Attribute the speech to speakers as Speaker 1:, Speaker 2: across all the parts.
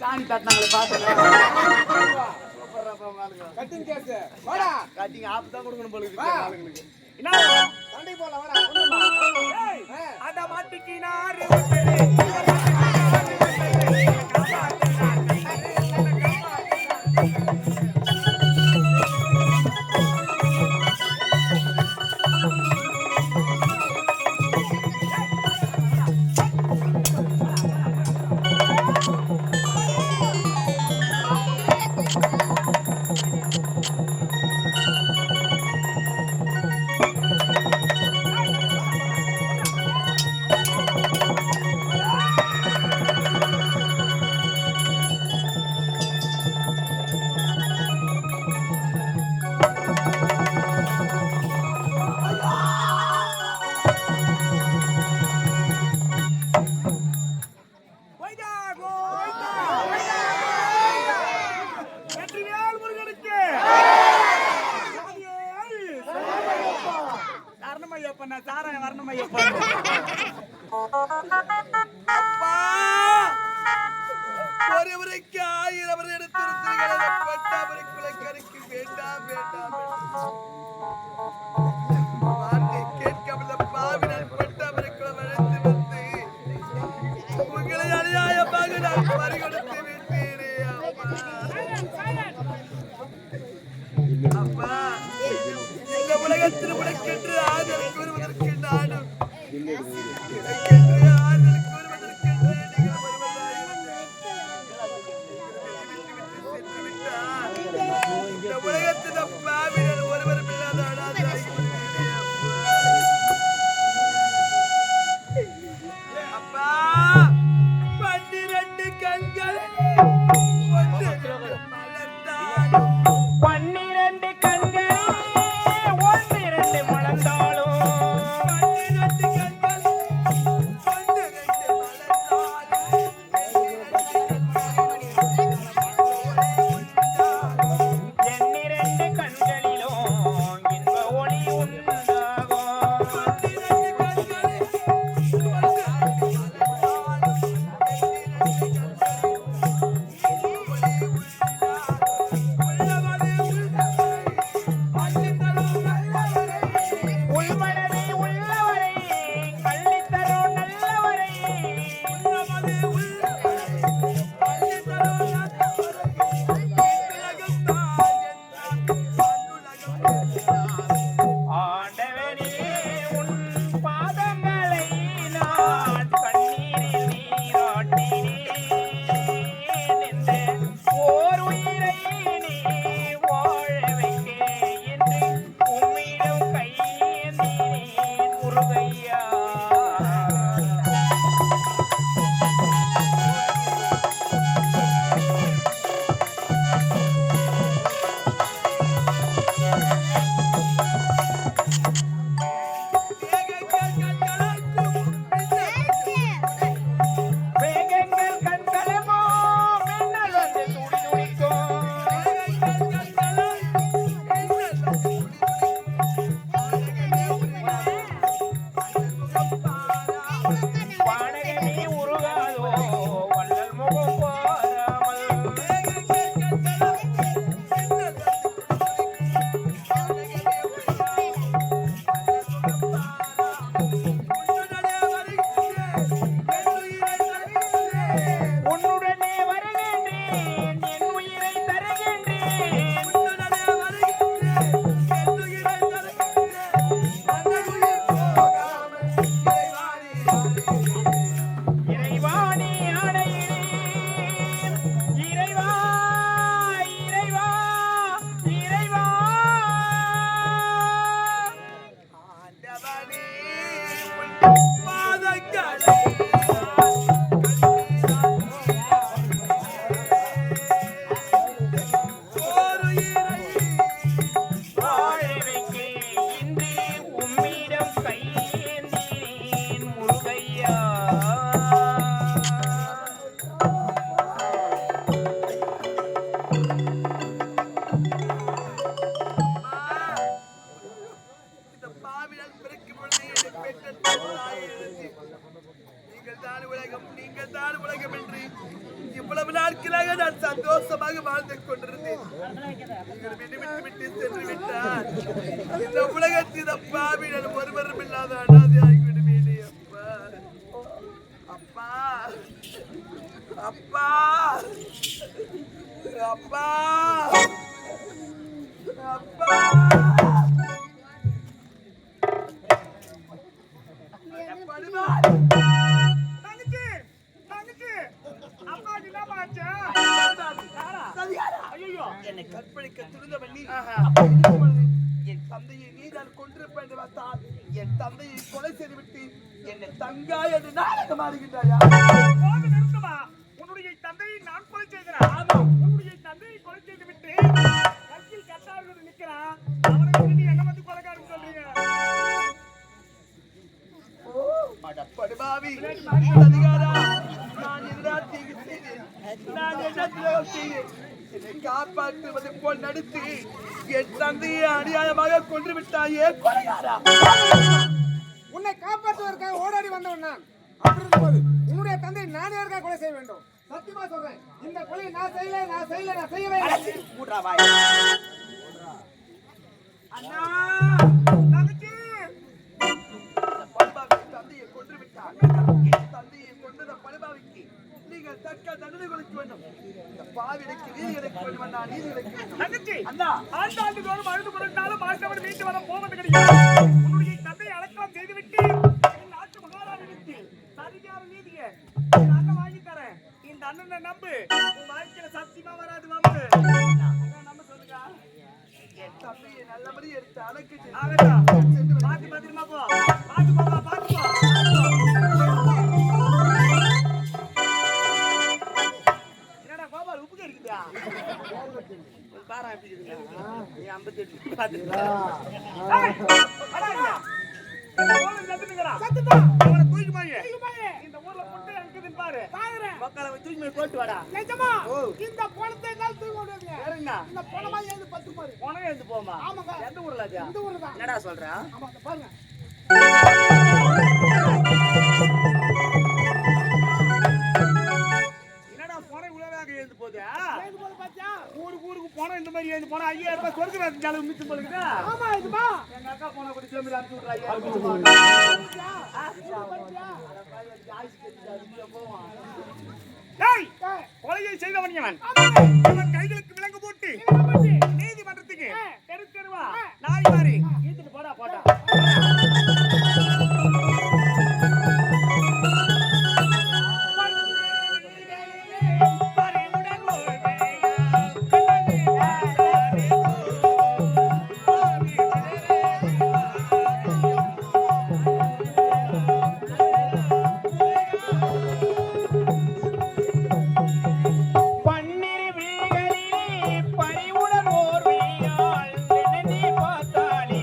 Speaker 1: சாணி தட்டினாங்களே பாத்துங்க
Speaker 2: cutting case வாடா
Speaker 1: கட்டிங் ஆப் தான் கொடுக்கணும் போல இருக்கு ஆளுங்களுக்கு
Speaker 2: என்ன சண்டை போலாம் வாடா
Speaker 1: அட மாட்டிக்கு நாரு ஒருவருக்கு 1000 அவர் எடுத்திருக்கிறீர்கள் கருக்கு வேண்டாம் வேண்டாம் வார்த்தை கேட்காமல் பாவினால் பட்டவருக்கு அழைத்து வந்து உங்களை அநியாயமாக நான் பறிகொடுத்து விட்டேனே அப்பா இந்த உலகத்தில் உனக்கென்று ஆதரவு கூறுவதற்கு நானும் நான் சந்தோஷமாக வாழ்ந்து கொண்டிருந்தேன். நீங்கள் விட்டு சென்று விட்டார். இந்த உலகத்தில் அப்பாவி நான் ஒருவரும் இல்லாத அனாதையாகி விடுவேனே அப்பா. அப்பா அப்பா அப்பா என்னை கற்பழிக்க துணிந்தவன் நீ. என் தந்தையை நீதான் கொண்டிருப்பேன் என்று பார்த்தால் என் தந்தையை கொலை செய்துவிட்டு என்னை தங்காய் என்று நாடகம் ஆடுகின்றாயா?
Speaker 3: உன்னுடைய தந்தையை நான் கொலை செய்கிறேன். ஆமா, உன்னுடைய தந்தையை கொலை செய்து விட்டு கட்சியில் கட்டார்கள் நிற்கிறான். அவனை நீ என்ன வந்து கொலைகாரன் சொல்றீங்க?
Speaker 1: படுபாவி அதிகாரா, நான் எதிராக தீங்கு செய்தேன். நான் என்ன துரோகம் செய்தேன்? என்னை காப்பாற்றுவது போல் நடித்து என் தந்தையை அநியாயமாக கொன்று விட்டாயே கொலைகாரா.
Speaker 2: உன்னை காப்பாற்றுவதற்காக ஓடாடி வந்தவன் நான். அப்படி இருக்கும்போது உன்னுடைய தந்தை நான் யாருக்காக கொலை செய்ய வேண்டும்? சத்தியமா சொல்றேன், இந்த கொலை நான் செய்யவே
Speaker 3: அண்ணா தங்கச்சி
Speaker 1: படுபாவி தந்தையை கொன்று விட்டார். என் தந்தையை கொண்டத படுபாவிக்கு நீங்கள் தக்க தண்டனை கொடுக்க வேண்டும். இந்த பாவிடைக்கு நீதி கிடைக்க வேண்டும். நான் நீதி கிடைக்க வேண்டும்.
Speaker 3: தங்கச்சி
Speaker 1: அண்ணா
Speaker 3: ஆண்டாண்டு தோறும் அழுது கொடுத்தாலும் ஆண்டவர் மீட்டு வர போவது கிடையாது. உன்னுடைய தந்தையை அடக்கம் செய்துவிட்டு என் நாட்டு மகாராணிக்கு சரியான நீதியை இந்த அண்ணன் வாங்கி தரேன். இந்த அண்ணனை நம்பு, உன் வாழ்க்கையில சத்தியமா வராது. நம்பு நம்ப சொல்லுங்க.
Speaker 1: என் தந்தையை நல்லபடி எடுத்து அழைக்க
Speaker 3: பாத்து பத்திரமா போ. பாத்து போமா, பாத்து போ. என்னடா கோபால் உப்பு கறிக்குதா? பாரா எப்படி இருக்குதா? நீ 58 பாத்துடா. ஏய் அடடா. இந்த ஊர்ல செத்துங்கடா. செத்துடா. அவனை தூக்கி போய். இந்த ஊர்ல முட்டை இருக்குதுன்னு பாரு. பாக்குறேன். மக்களை தூக்கி போய் போட்டு வாடா. நிஜமா? இந்த பணத்தை என்னால தூக்க முடியாது. வேற என்ன? இந்த பணமா ஏந்து பத்து பாரு. பணம் ஏந்து போமா? ஆமாங்க. எந்த ஊர்ல அது? இந்த ஊர்ல தான். என்னடா சொல்ற? ஆமா பாருங்க. என்னடா போன உலகாக ஏந்து போகுது? ஏந்து போகுது பாத்தியா? ஊருக்கு போனா இந்த மாதிரி ஏந்து போனா 5000 ரூபாய் சொர்க்க ராஜ்யத்துல மிச்சம் போடுங்க. ஆமா இதுமா. எங்க அக்கா போனா கூட சேர்ந்து அனுப்பி விடுறா. 5000 டேய் கொலையை செய்தவன் இவன். இவன் கைகளுக்கு விலங்கு போட்டு நீதிமன்றத்துக்கு தெரு தெருவா நாய் மாறி ஈத்துட்டு போடா போடா.
Speaker 4: பரிவுடன் ஓர் வீரால் நினைந்து பார்த்தாலே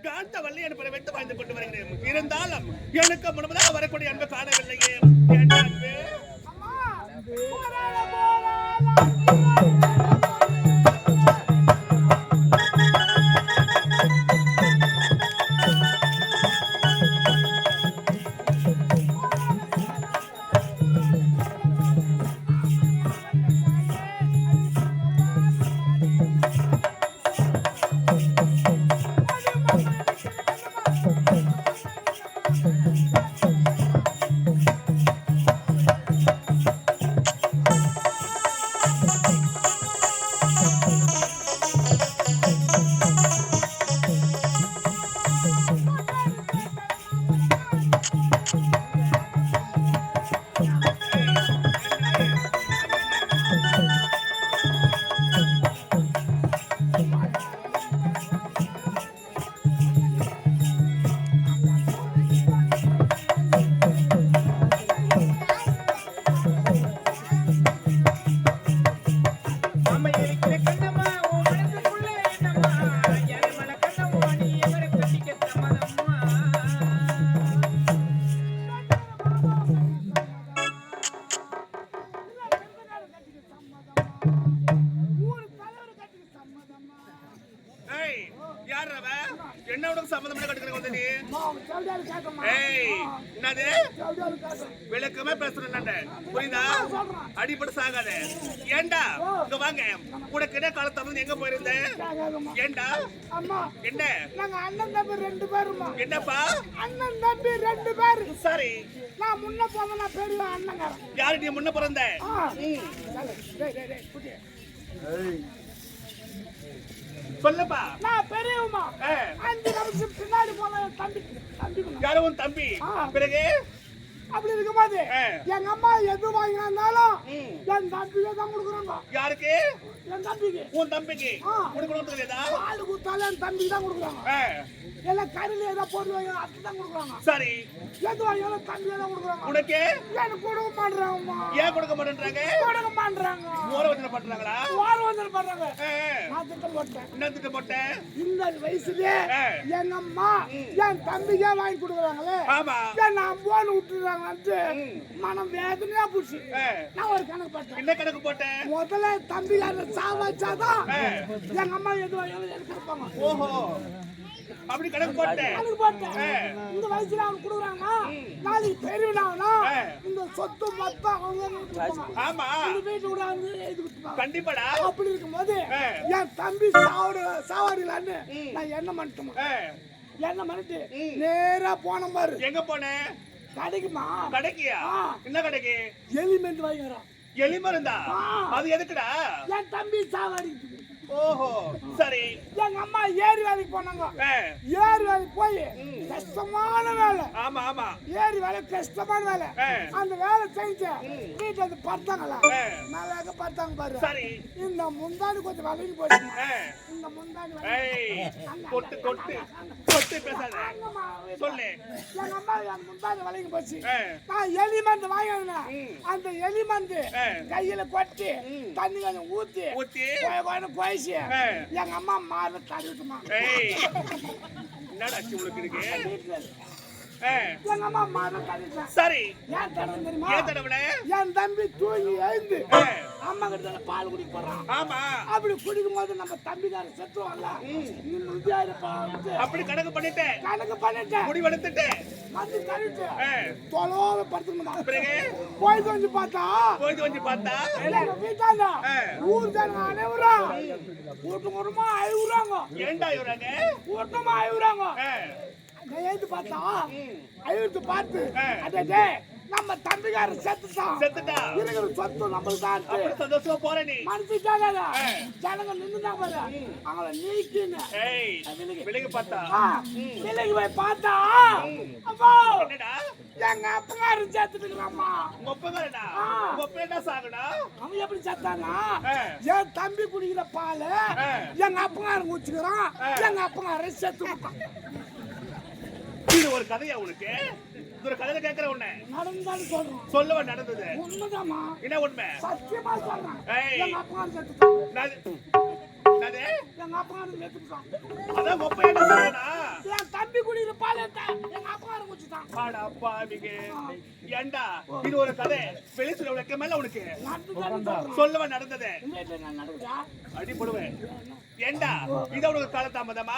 Speaker 1: காந்த வள்ளி என்பதை வைத்து வாழ்ந்து கொண்டு வருகிறேன். இருந்தாலும் எனக்கு முன்பதாக வரக்கூடிய அன்பு காணவில்லையே. என் அன்பு என்னோட சம்பந்தம் கட்டுக்கிறேன் நீ. என்னது விளக்கமே பேசுறேன் புரியுதா? அடிப்படை சாகாத. ஏண்டா இங்க வாங்க. உனக்கு என்ன காலத்தை வந்து எங்க போயிருந்த? ஏண்டா என்ன?
Speaker 2: நாங்க அண்ணன் தம்பி 2 பேருமா.
Speaker 1: என்னப்பா
Speaker 2: அண்ணன் தம்பி 2 பேரு.
Speaker 1: சரி
Speaker 2: நான் முன்ன போனா பெரிய அண்ணங்காரன்.
Speaker 1: யாரு நீ முன்ன பிறந்த? சொல்லுப்பா.
Speaker 2: நான் பெரியவமா. 5 நிமிஷம் பின்னாடி போன தம்பி.
Speaker 1: யாரும் உன் தம்பி. பிறகு
Speaker 2: அப்படி இருக்கும்போது எங்க அம்மா எது வாங்கினாலும் என் தம்பியே தான் கொடுக்குறாங்க.
Speaker 1: யாருக்கு?
Speaker 2: என் தம்பிக்கு.
Speaker 1: உன் தம்பிக்கு கொடுக்கணும் தெரியாதா?
Speaker 2: பால் குத்தாலும் என் தம்பிக்கு தான் கொடுக்குறாங்க. எல்லாம் கடையில் ஏதாவது போடுவாங்க அதுக்கு தான் கொடுக்குறாங்க.
Speaker 1: சரி
Speaker 2: எது வாங்கினாலும் தம்பியே தான் கொடுக்குறாங்க.
Speaker 1: உனக்கு
Speaker 2: எனக்கு கொடுக்க மாட்டேறாங்கம்மா.
Speaker 1: ஏன் கொடுக்க மாட்டேன்றாங்க?
Speaker 2: கொடுக்க மாட்டேறாங்க.
Speaker 1: ஓரவஞ்சனை பண்றாங்களா?
Speaker 2: ஓரவஞ்சனை பண்றாங்க. நான் திட்டம் போட்டேன்.
Speaker 1: என்ன திட்டம் போட்டேன்?
Speaker 2: இந்த வயசுலயே எங்க அம்மா என் தம்பிக்கே வாங்கி கொடுக்குறாங்களே.
Speaker 1: ஆமா
Speaker 2: நான் போன் விட்டுறாங்க. மனம் வேதனையா போச்சு. நான் ஒரு கணக்கு போட்டேன்.
Speaker 1: என்ன கணக்கு போட்டேன்?
Speaker 2: முதல்ல தம்பிக்கார சாவாச்சாதான் எங்க அம்மா எது எனக்கு கொடுப்பாங்க.
Speaker 1: ஓஹோ அப்படி கணக்கு போட்டேன்.
Speaker 2: இந்த வயசுல அவங்க கொடுக்குறாங்க. நாளைக்கு பெரியவனாவனா இந்த சொத்து மொத்தம் அவங்க.
Speaker 1: ஆமா
Speaker 2: வீட்டு கூட வந்து எழுதி கொடுப்பாங்க.
Speaker 1: கண்டிப்பாடா.
Speaker 2: அப்படி இருக்கும்போது என் தம்பி சாவாடிலான்னு நான் என்ன பண்ணிட்டோம். என்ன பண்ணிட்டு நேரா போன பாரு.
Speaker 1: எங்க போனேன்?
Speaker 2: கடைக்குமா.
Speaker 1: கடைக்கியா? என்ன கடைக்கு?
Speaker 2: எலிமெண்ட் வாங்கிக்கிறோம்.
Speaker 1: எலிமருந்தா? அது எதுக்குடா?
Speaker 2: என் தம்பி சாவாடி.
Speaker 1: ஓஹோ சரி.
Speaker 2: எங்க அம்மா ஏரி வேலைக்கு போனாங்க. ஏரி வேலைக்கு போய் கஷ்டமான வேலை.
Speaker 1: ஆமா ஆமா
Speaker 2: ஏரி வேலை கஷ்டமான வேலை. அந்த வேலை செஞ்சு வீட்டுல வந்து பார்த்தாங்களா? நல்லா பார்த்தாங்க பாரு.
Speaker 1: சரி
Speaker 2: இந்த முந்தாடி கொஞ்சம் வளைஞ்சு போச்சு. இந்த முந்தாடி
Speaker 1: தொட்டு தொட்டு தொட்டு பேசாத சொல்லு.
Speaker 2: எங்க அம்மா என் முந்தாடி வளைஞ்சு போச்சு. நான் எலி மருந்து வாங்கினேன். அந்த எலி மருந்து கையில கொட்டி தண்ணி கொஞ்சம் ஊத்தி கோயிச்சு எங்க அம்மா மாறு தடுத்துமா.
Speaker 1: என்னடா உனக்கு இருக்கு?
Speaker 2: எங்க அம்மா மாறு தடுத்தா.
Speaker 1: சரி
Speaker 2: ஏன் தடவை தெரியுமா?
Speaker 1: ஏன் தடவை?
Speaker 2: என் தம்பி தூங்கி எழுந்து அம்மா கிட்ட பால் குடிக்க போறான்.
Speaker 1: ஆமா
Speaker 2: அப்படி குடிக்கும் போது நம்ம தம்பிக்காரன் செத்துவாங்கல்ல.
Speaker 1: அப்படி கணக்கு பண்ணிட்டேன்.
Speaker 2: கணக்கு பண்ணிட்டேன்.
Speaker 1: முடிவெடுத்துட்டேன்.
Speaker 2: வந்து தடுத்து தொலைவே படுத்துக்கணுமா.
Speaker 1: பிறகு
Speaker 2: போயிட்டு வந்து பார்த்தா வீட்டாண்ட ஊர் ஜனங்க அனைவரும் கூட்டமா அழுகுறாங்க.
Speaker 1: ஏண்டா இவராங்க?
Speaker 2: கூட்டமா அழுகுறாங்க. எழுந்து பார்த்தா அழுத்து பார்த்து அதே நம்ம தம்பிக்காரன் செத்துட்டா. இருக்கிற சொத்து நம்மளுக்கு தான்.
Speaker 1: சந்தோஷமா போற நீ
Speaker 2: மனசுட்டாங்க. ஜனங்க நின்னுதான் பாரு. அவங்கள நீக்கின்னு
Speaker 1: விலகி பார்த்தா
Speaker 2: விலகி போய் பார்த்தா அப்பா எங்க அப்பங்காரன் செத்துட்டுக்கிறாம்மா.
Speaker 1: உங்க அப்பங்காரனா? உங்க அப்பா என்ன சாகுனா?
Speaker 2: அவன் எப்படி செத்தானா? என் தம்பி குடிக்கிற பால் எங்க அப்பங்காரன் குடிச்சுக்கிறான். எங்க அப்பங்காரன் செத்து.
Speaker 1: இது ஒரு கதையா உனக்கு? ஒரு கதையில கேக்குற உன்னை
Speaker 2: நடந்தாலும் சொல்றேன்.
Speaker 1: சொல்லவா நடந்தது?
Speaker 2: உண்மைதாம்மா.
Speaker 1: என்ன உண்மை?
Speaker 2: சத்தியமா சொல்றேன். எங்க அப்பங்காரன் செத்துட்டான். எங்க அப்பங்காரன் செத்துட்டான்.
Speaker 1: அதான் ஒப்ப என்ன சொல்றா?
Speaker 2: என் தம்பி குடிக்கிற பால் எங்க அப்பா குடிச்சுட்டான்.
Speaker 3: பாடா பாவிங்க. ஏண்டா இது ஒரு கதை வெளிசுல உனக்கு மேல உனக்கு சொல்லவ நடந்தது அடி போடுவேன். ஏண்டா இத உனக்கு கால தாமதமா?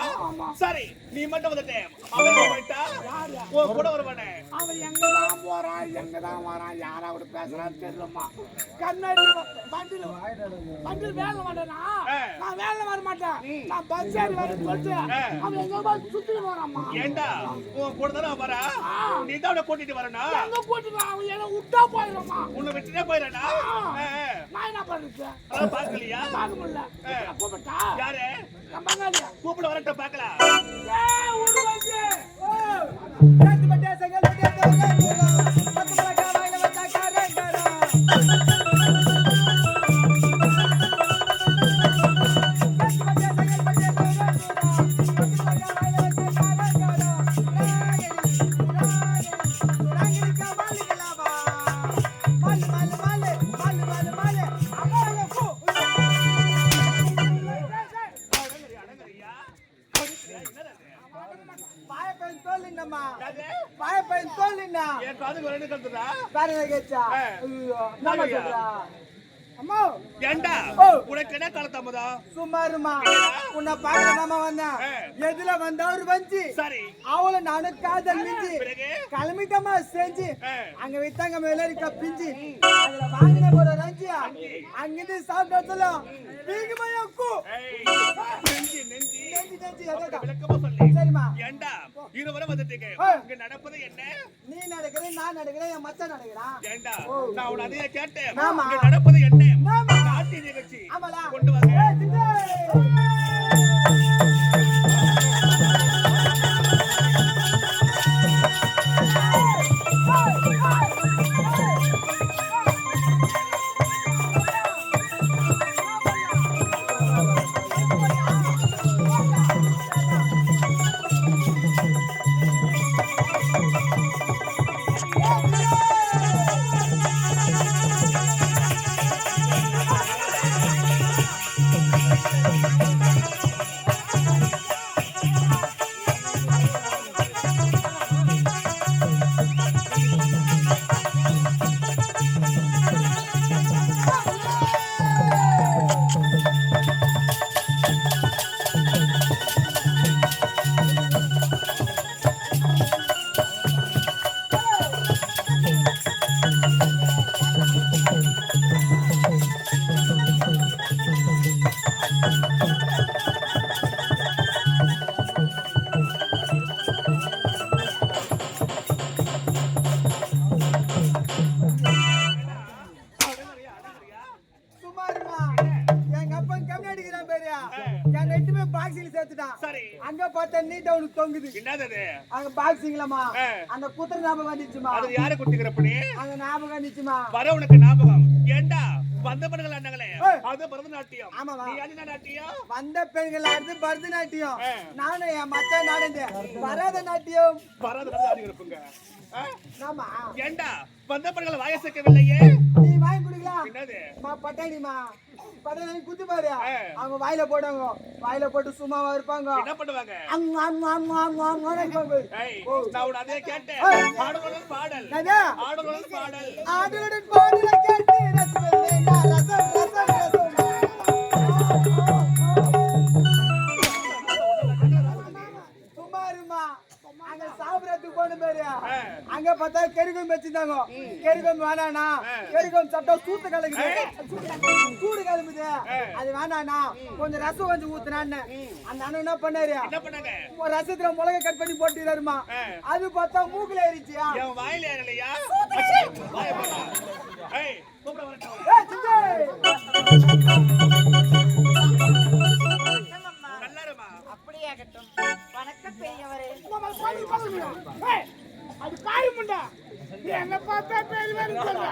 Speaker 3: சரி நீ மட்டும் வந்துட்டே அவன் போயிட்டா ஓ கூட வருவானே.
Speaker 2: அவன் எங்கதான் போறான் எங்கதான் வரான் யாராவது பேசுறான்னு தெரியலம்மா. கண்ணாடி வண்டியில் வேலை மாட்டேனா? நான் வேலை வர மாட்டேன். நான் பஸ் ஏறி வரேன்னு சொல்லிட்டு அவன் எங்க சுத்திட்டு வராம்மா.
Speaker 3: ஏண்டா உன் கூட தானே வரா? நீ தான் அவனை கூட்டிட்டு வரணும்.
Speaker 2: எங்க கூட்டிட்டு அவன் என்ன விட்டா போயிடும்மா.
Speaker 3: உன்னை விட்டுட்டே போயிடறா.
Speaker 2: நான் என்ன பண்றது?
Speaker 3: அதான் பாக்கலையா?
Speaker 2: பார்க்க முடியல. கூப்பிட்டா
Speaker 3: யாரு?
Speaker 2: நம்ம பங்காளியா
Speaker 3: கூப்பிட வரட்ட பாக்கலாம்.
Speaker 2: ஊரு வந்து
Speaker 1: சும்மாருமா உன்னை பார்க்கலாமா வந்தேன். எதுல வந்த ஒரு வஞ்சி அவளை நானும் காதல் மிஞ்சி கிளம்பிட்டமா செஞ்சு அங்க வித்தாங்க மேலரி கப்பிஞ்சு அதுல வாங்கின போற ரஞ்சியா அங்கிருந்து சாப்பிட்டதுல சரிமா
Speaker 3: இருவரும் வந்துட்டீங்க. இங்க நடப்பது என்ன?
Speaker 1: நீ நடக்கிறேன் நான் நடக்கிறேன் என் மச்சான் நடக்கிறான்.
Speaker 3: ஏண்டா நான் உன்னை அதையே கேட்டேன். இங்க நடப்பது என்ன? நாட்டி நிகழ்ச்சி கொண்டு வாங்க.
Speaker 1: அங்க பார்த்தா நீட் அவனுக்கு தொங்குது.
Speaker 3: என்னது
Speaker 1: அங்க பாக்ஸிங்லமா அந்த குத்துற ஞாபகம் வந்துச்சுமா.
Speaker 3: அது யாரை குத்திக்கிறப்படி?
Speaker 1: அங்க ஞாபகம் வந்துச்சுமா.
Speaker 3: வர உனக்கு ஞாபகம். ஏண்டா வந்த பெண்கள் ஆண்டாங்களே அது பரதநாட்டியம்.
Speaker 1: ஆமாவா?
Speaker 3: நீ என்ன நாட்டியம்?
Speaker 1: வந்த பெண்கள் ஆடுறது பரதநாட்டியம். நானும் என் மச்சான் நாடுது பரதநாட்டியம்.
Speaker 3: பரதநாட்டியம் ஆடி இருப்பீங்க.
Speaker 1: ஆமா.
Speaker 3: ஏண்டா வந்த பெண்கள் வாயசக்கவில்லையே?
Speaker 1: நீ வாங்கி குடிக்கலாம்.
Speaker 3: என்னது
Speaker 1: மா பட்டாணிமா பட்டாணி குத்து பாரு. அவங்க வாயில போடுவாங்க. வாயில போட்டு சும்மாவா இருப்பாங்க.
Speaker 3: என்ன பண்ணுவாங்க?
Speaker 1: நான்
Speaker 3: உன்னை அதே கேட்டேன். ஆடலுடன் பாடல் ஆடலுடன் பாடல்
Speaker 1: ஆடலுடன் பாடலை கேட்டு ரசம் ரசம் ரசம் சும்மாருமா. அங்க சாப்பிடறதுக்கு போன பேரு அங்க பார்த்தா கெரிகம் வச்சிருந்தாங்க. கெரிகம் வேணாண்ணா கெரிகம் சாப்பிட்டா சூத்து கலக்குது சூடு கிளம்புது அது வேணாண்ணா கொஞ்சம் ரசம் கொஞ்சம் ஊத்துனான்னு அந்த அண்ணன் என்ன பண்ணாரு ரசத்துல மிளகை கட் பண்ணி போட்டுறாருமா. அது பார்த்தா மூக்குல ஏறிச்சியா
Speaker 3: வாயில ஏறலையா?
Speaker 4: அப்படியாகட்டும். வணக்கம் பெரியவரே.
Speaker 2: அது பாய் முண்டை என்ன பார்த்தா பேர் வேறு சொல்ற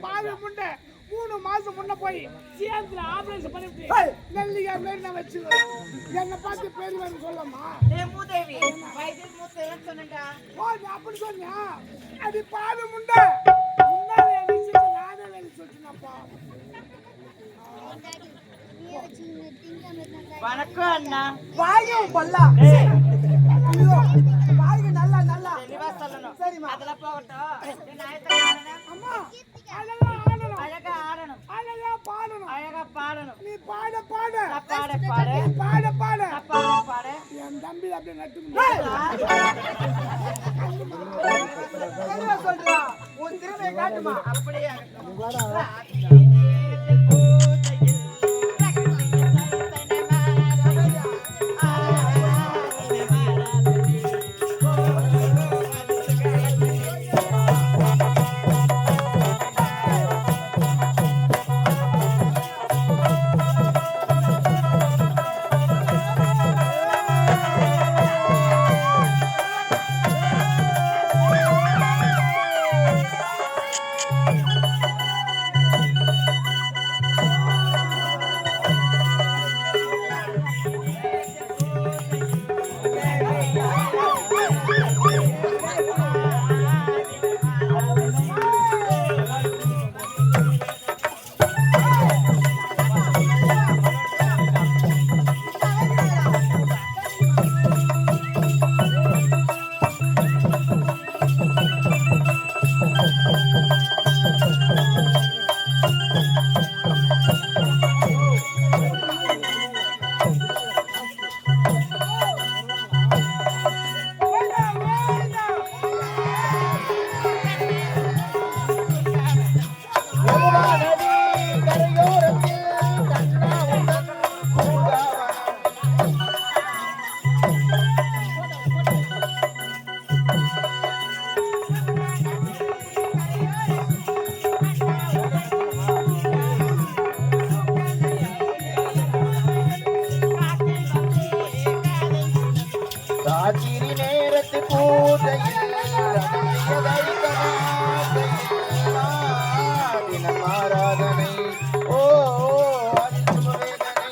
Speaker 2: பாய் முண்டை 3 மாசம் முன்ன போய் சேர்த்துல ஆபரேஷன் பண்ணிட்டு நெல்லிகா மாதிரி நான் வச்சுக்கிறேன். என்ன பார்த்து பேர் வேறு சொல்லமா?
Speaker 4: மூதேவி வயதில் மூத்தவன் சொன்னடா.
Speaker 2: ஓ நீ அப்படி சொன்னியா? அது பாய் முண்டை முன்னாடி அடிச்சு நானே வேலை சொல்லிட்டேன்ப்பா.
Speaker 4: வணக்கம் அண்ணா.
Speaker 1: வாயும் பல்லா
Speaker 2: ஐயோ பாருங்க நல்லா நல்லா
Speaker 4: தெளிவா சொல்லணும்.
Speaker 2: சரிம்மா.
Speaker 4: அதெல்லாம் போகட்டும். நீ நாயத்தை ஆடணும்.
Speaker 2: அம்மா அழகா ஆடணும்
Speaker 4: அழகா ஆடணும்.
Speaker 2: அழகா பாடணும்
Speaker 4: அழகா பாடணும்.
Speaker 2: நீ பாட பாட
Speaker 4: நான் பாட பாடு.
Speaker 2: நீ பாட பாட
Speaker 4: நான் பாட பாடு.
Speaker 2: என் தம்பி அப்படியே நட்டு
Speaker 3: சொல்றா உன் திறமையை காட்டுமா
Speaker 4: அப்படியே ஆகட்டும். ராத்திரி நேரத்தில் பூஜையில்
Speaker 5: ராத்திரி நேரத்து பூஜையில் தினம் ஆராதனை ஓ அதிசுவேதனை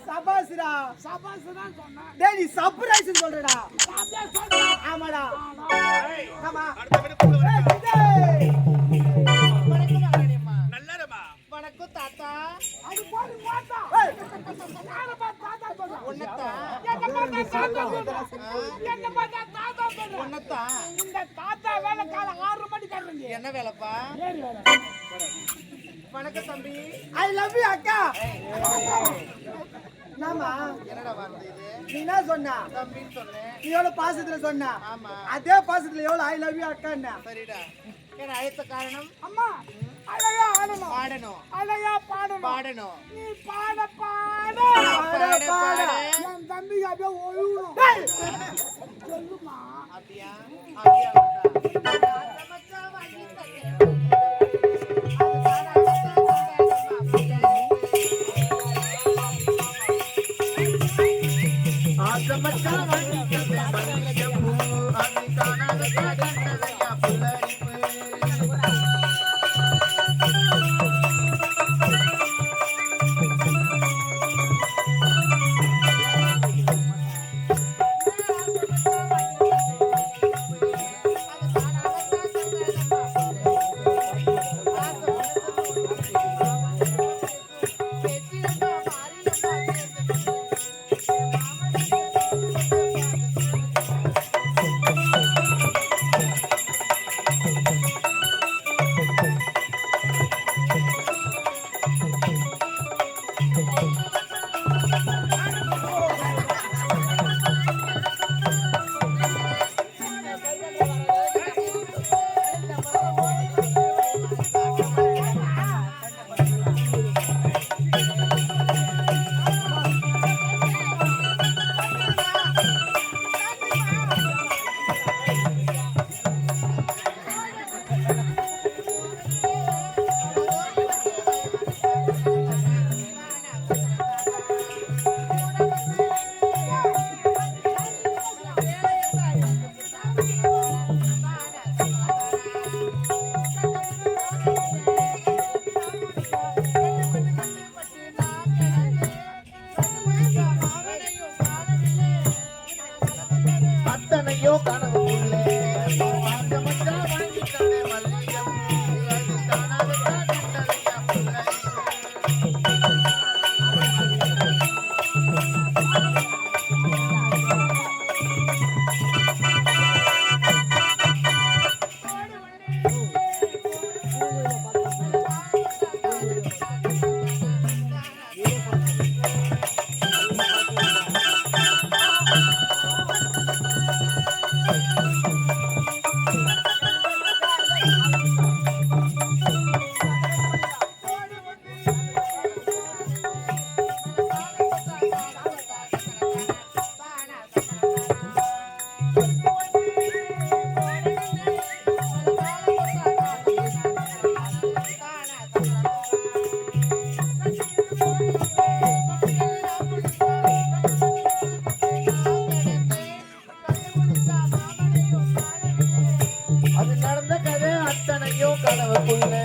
Speaker 3: சபாஸ்ரா
Speaker 2: சபாசுதான் சொன்னேன்.
Speaker 3: டேய் நீ சர்ப்ரைஸ் சொல்றடா ஆமாடா ஆமா டேய்
Speaker 4: வணக்கம் தாத்தா.
Speaker 2: அது போடு போட்டா. யாரை பார்த்து தாத்தா சொல்றா?
Speaker 4: உன்னத்தா?
Speaker 2: எங்க பார்த்து என்ன பார்த்தா தாத்தா சொல்றேன்.
Speaker 4: உன்னத்தான்
Speaker 2: இந்த தாத்தா வேலை காலை 6 மணி கட்டுறீங்க.
Speaker 4: என்ன வேலைப்பா?
Speaker 2: ஏறி வேலை.
Speaker 4: வணக்கம் தம்பி.
Speaker 3: ஐ லவ் யூ அக்கா. நாமா
Speaker 4: என்னடா வார்த்தை இது?
Speaker 3: நீ என்ன சொன்னா?
Speaker 4: தம்பின்னு சொன்னேன்.
Speaker 3: நீ எவ்வளவு பாசத்துல சொன்னா?
Speaker 4: ஆமா.
Speaker 3: அதே பாசத்துல எவ்வளவு ஐ லவ் யூ அக்கான்னா?
Speaker 4: சரிடா. என்ன அழைத்த காரணம்?
Speaker 2: அம்மா அழகா ஆடணும்,
Speaker 4: பாடணும்.
Speaker 2: அழகா பாடணும்.
Speaker 4: பாடணும்.
Speaker 2: நீ பாட பாட
Speaker 4: பாடு, பாடு.
Speaker 2: என் தம்பிக்கு அப்படியே ஒழுகணும். சொல்லுமா.
Speaker 4: அப்படியா? அப்படியா?
Speaker 5: அத்தனையோ கனவுக்குள்ளே மச்சா வாங்கி தந்தே மல்லிகம் அது காணாத காதலையா புள்ளை. அது நடந்த கதை அத்தனையோ கனவுக்குள்ளே.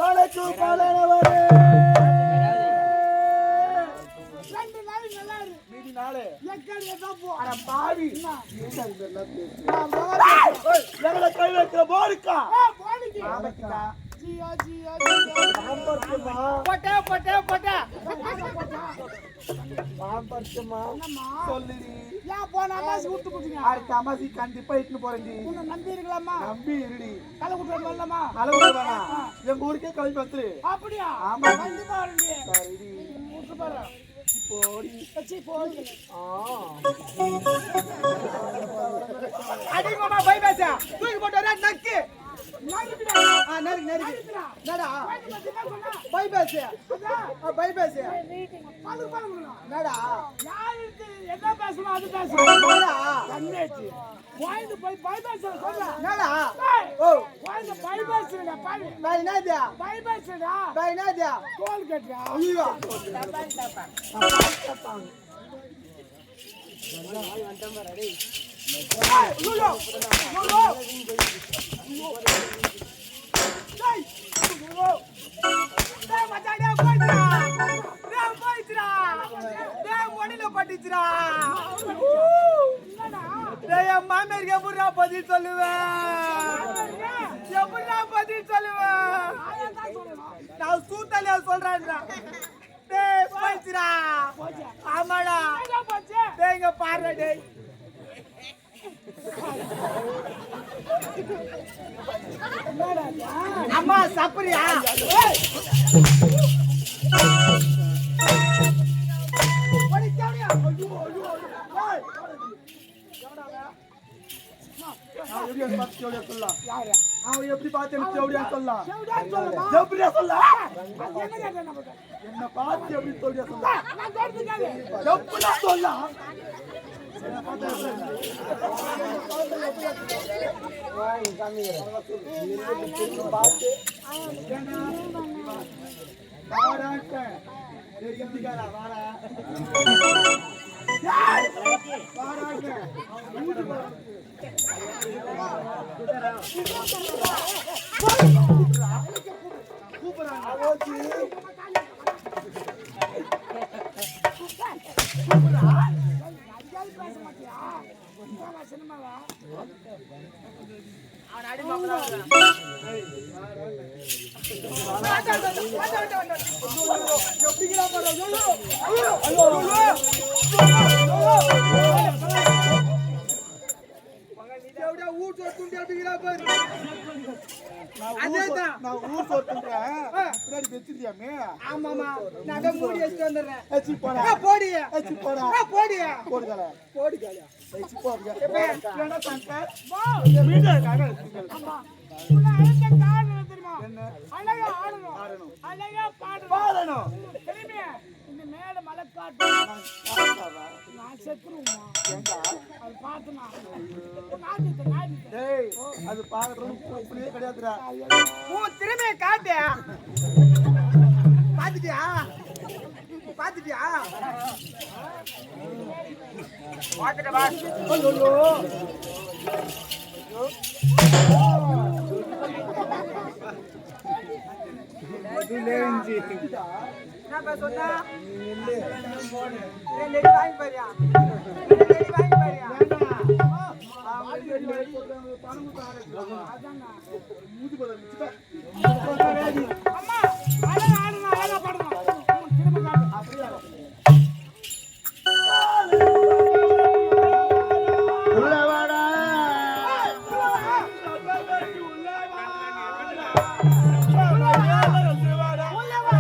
Speaker 3: வணக்கம் பாலனவரே.
Speaker 2: 2 நாள் நல்லா இரு.
Speaker 3: மீதி நாளே
Speaker 2: எக்கடி தான் போ.
Speaker 3: அட பாவி எங்களை கை வைக்கிற போருக்கா
Speaker 2: போடிக்கு.
Speaker 3: ஆமக்கிட்டா
Speaker 2: ஜியா ஜியா ஜியா.
Speaker 3: பாம்பர்ச்சுமா
Speaker 2: போட்டா போட்டா போட்டா.
Speaker 3: பாம்பர்ச்சுமா
Speaker 2: என்னம்மா?
Speaker 3: சொல்லுடி.
Speaker 2: ஏன் போன அம்மாசி விட்டு போட்டீங்க?
Speaker 3: அடுத்த அம்மாசி கண்டிப்பா இட்டுன்னு போறேன்டி.
Speaker 2: உன்னை நம்பி இருக்கலாமா?
Speaker 3: நம்பி இருடி.
Speaker 2: கலை விட்டு வரலாமா?
Speaker 3: அளவு வேணா எங்க ஊருக்கே கிளம்பி வந்துரு.
Speaker 2: அப்படியா?
Speaker 3: ஆமா.
Speaker 2: கண்டிப்பா வரண்டி.
Speaker 3: சரிடி.
Speaker 2: விட்டு பாரு.
Speaker 3: போடி.
Speaker 2: வச்சி போடு.
Speaker 3: அடி மாமா பை பேச தூக்கி போட்டு வர நக்கு
Speaker 2: நறுக்குடா.
Speaker 3: நெருக்கு
Speaker 2: அழுத்துறா.
Speaker 3: என்னடா
Speaker 2: கோயிலை பத்தி என்ன சொன்னா?
Speaker 3: பைபாஸ்
Speaker 2: அதான்.
Speaker 3: பைபாஸ்
Speaker 2: பாலுக்கு பால் கொடுக்கணும்.
Speaker 3: என்னடா
Speaker 2: யாருக்கு என்ன பேசணும் அது பேசணும்.
Speaker 3: என்னடா
Speaker 2: கண்ணேச்சு. கோயிலுக்கு போய் bypass சொல்றா.
Speaker 3: என்னடா
Speaker 2: ஏய்,
Speaker 3: ஓ
Speaker 2: கோயிலுக்கு bypass இல்லடா, பாரு.
Speaker 3: பை என்னதியா
Speaker 2: bypass இல்லடா.
Speaker 3: பை என்னதியா
Speaker 2: டோல் கேட்றா.
Speaker 3: ஐயோ மாமியாருக்கு எப்படா பதில் சொல்லுவேன் எப்படா பதில் சொல்லுவேன் நான் சூத்தாலியா சொல்றேன் போயிடுச்சுடா ஆமாடா டேய் இங்க பாரு டேய் அம்மா சாப்பிடுறியா அவன் எப்படி பார்த்து செவடியா சொல்லலாம் எப்படியா சொல்ல என்ன பார்த்து எப்படி சொல்லியா சொல்ல எப்படியா சொல்லலாம் அது பாக்குறது கிடையாதுடா திறமைய காட்டு பாத்துட்டியா பாத்துட்டியா பாத்துட்டா என்ன சொன்னா வாங்கி பாரியா வாங்கி பாரியா
Speaker 2: அம்மா அழகா அழகா பாடணும். திரும்ப காட்டு.
Speaker 5: உள்ளவாடா
Speaker 2: உள்ளவா